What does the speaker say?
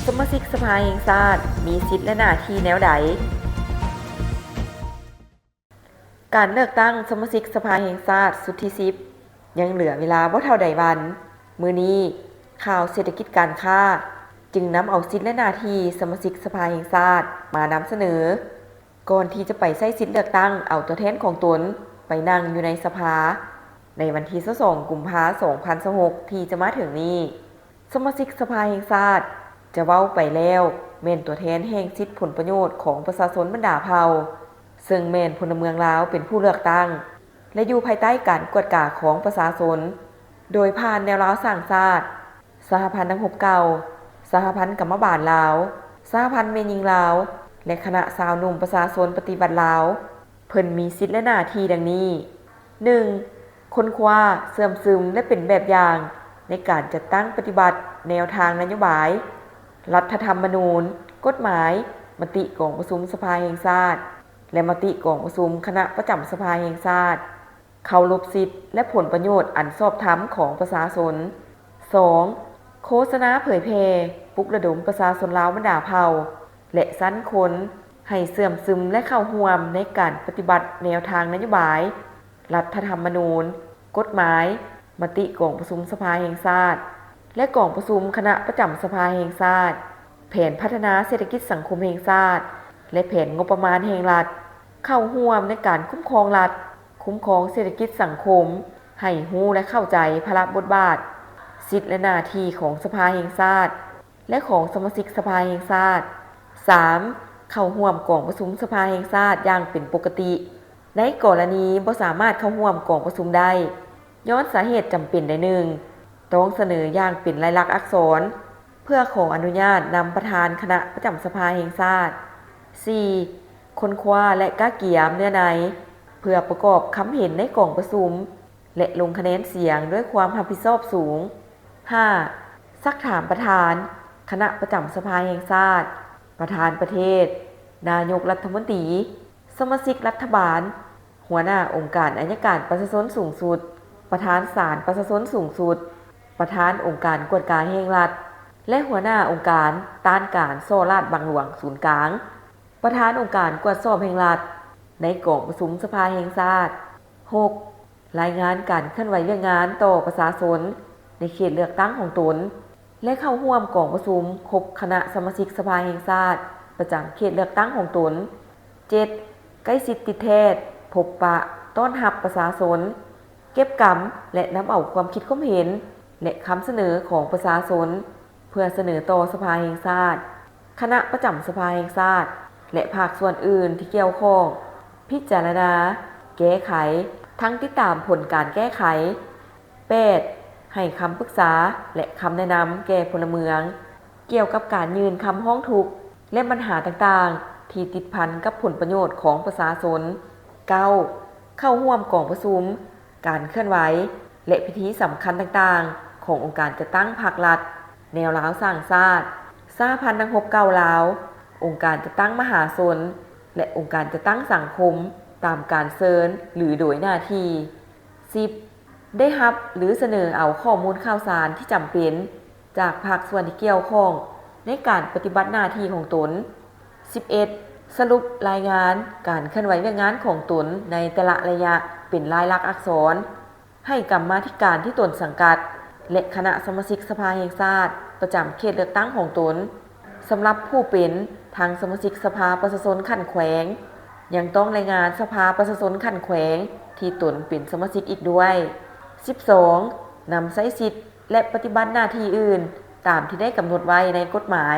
สมาชิกสภาแห่งชาติมีสิทธิและหน้าที่แนวใดการเลือกตั้งสมาชิกสภาแห่งชาติสุดที่10ยังเหลือเวลาบ่เท่าใดวันมื้อนี้ข่าวเศรษฐกิจการค้าจึงนำเอาสิทธิและหน้าที่สมาชิกสภาแห่งชาติมานำเสนอก่อนที่จะไปใช้สิทธิเลือกตั้งเอาตัวแทนของตนไปนั่งอยู่ในสภาในวันที่22กุมภาพันธ์2026ที่จะมาถึงนี้สมาชิกสภาแห่งชาติจะเว้าไปแล้วแม่นตัวแทนแห่งสิทธิผลประโยชน์ของประชาชนบรรดาเผ่าซึ่งแม่นพลเมืองลาวเป็นผู้เลือกตั้งและอยู่ภายใต้การกวดกาของประชาชนโดยผ่านแนวลาวสร้างชาติสหพันธ์นักรบเก่าสหพันธ์กรรมบาลลาวสหพันธ์แม่หญิงลาวและคณะสาวหนุ่มประชาชนปฏิบัติลาวเพิ่นมีสิทธิและหน้าที่ดังนี้ 1. ค้นคว้าเสื่อมซึมและเป็นแบบอย่างในการจัดตั้งปฏิบัติแนวทางนโยบายรัฐธรรมนูญกฎหมายมติของประชุมสภาแห่งชาติและมติของประชุมคณะประจำสภาแห่งชาติเคารพสิทธิและผลประโยชน์อันชอบธรรมของประชาชน 2. โฆษณาเผยแพร่ปลุกระดมประชาชนลาวบรรดาเผ่าและชั้นคนให้เสื่อมซึมและเข้าร่วมในการปฏิบัติแนวทางนโยบายรัฐธรรมนูญกฎหมายมติของประชุมสภาแห่งชาติและของประชุมคณะประจำสภาแห่งชาติแผนพัฒนาเศรษฐกิจสังคมแห่งชาติและแผนงบประมาณแห่งรัฐเข้าร่วมในการคุ้มครองรัฐคุ้มครองเศรษฐกิจสังคมให้รู้และเข้าใจภาระบทบาทสิทธิและหน้าที่ของสภาแห่งชาติและของสมาชิกสภาแห่งชาติ 3. เข้าร่วมกองประชุมสภาแห่งชาติอย่างเป็นปกติในกรณีบ่สามารถเข้าร่วมกองประชุมได้ย้อนสาเหตุจำเป็นใดหนึ่งต้องเสนออย่างเป็นลายลักษณ์อักษรเพื่อขออนุญาตนำประธานคณะประจำสภาแห่งชาติ 4. ค้นคว้าและก้าเกี่ยมเนื้อในเพื่อประกอบคำเห็นในกองประชุมและลงคะแนนเสียงด้วยความรับผิดชอบสูง 5. ซักถามประธานคณะประจำสภาแห่งชาติประธานประเทศนายกรัฐมนตรีสมาชิกรัฐบาลหัวหน้าองค์การอัยการประชาชนสูงสุดประธานศาลประชาชนสูงสุดประธานองค์การกวดการแห่งรัฐและหัวหน้าองค์การต้านการโซ่ราชบังหลวงศูนย์กลางประธานองค์การกวดสอบแห่งรัฐในกองประชุมสภาแห่งชาติ 6. รายงานการเคลื่อนไหวเรื่องงานต่อประชาชนในเขตเลือกตั้งของตนและเข้าร่วมกองประชุมครบคณะสมาชิกสภาแห่งชาติประจำเขตเลือกตั้งของตน 7. ใกล้ชิดติดแทศพบปะต้อนรับประชาชนเก็บกำและนำเอาความคิดความเห็นและคำเสนอของประชาชนเพื่อเสนอต่อสภาแห่งชาติคณะประจำสภาแห่งชาติและภาคส่วนอื่นที่เกี่ยวข้องพิจารณาแก้ไขทั้งติดตามผลการแก้ไข 8. ให้คำปรึกษาและคำแนะนำแก่พลเมืองเกี่ยวกับการยื่นคำร้องทุกข์และปัญหาต่างๆที่ติดพันกับผลประโยชน์ของประชาชน 9. เข้าร่วมกองประชุมการเคลื่อนไหวและพิธีสำคัญต่างๆขององค์การจัดตั้งภาครัฐแนวลาวสร้างชาติสหพันธ์นักรบเก่าลาวองค์การจัดตั้งมหาชนและองค์การจัดตั้งสังคมตามการเชิญหรือโดยหน้าที่ 10. ได้รับหรือเสนอเอาข้อมูลข่าวสารที่จำเป็นจากภาคส่วนที่เกี่ยวข้องในการปฏิบัติหน้าที่ของตน 11. สรุปรายงานการเคลื่อนไหวเรื่องงานของตนในแต่ละระยะเป็นลายลักษณ์อักษรให้กรรมาธิการที่ตนสังกัดและคณะสมาชิกสภาแห่งชาติประจำเขตเลือกตั้งของตนสำหรับผู้เป็นทางสมาชิกสภาประชาชนขั้นแขวงยังต้องรายงานสภาประชาชนขั้นแขวงที่ตนเป็นสมาชิกอีกด้วย 12. นำใช้สิทธิ์และปฏิบัติหน้าที่อื่นตามที่ได้กำหนดไว้ในกฎหมาย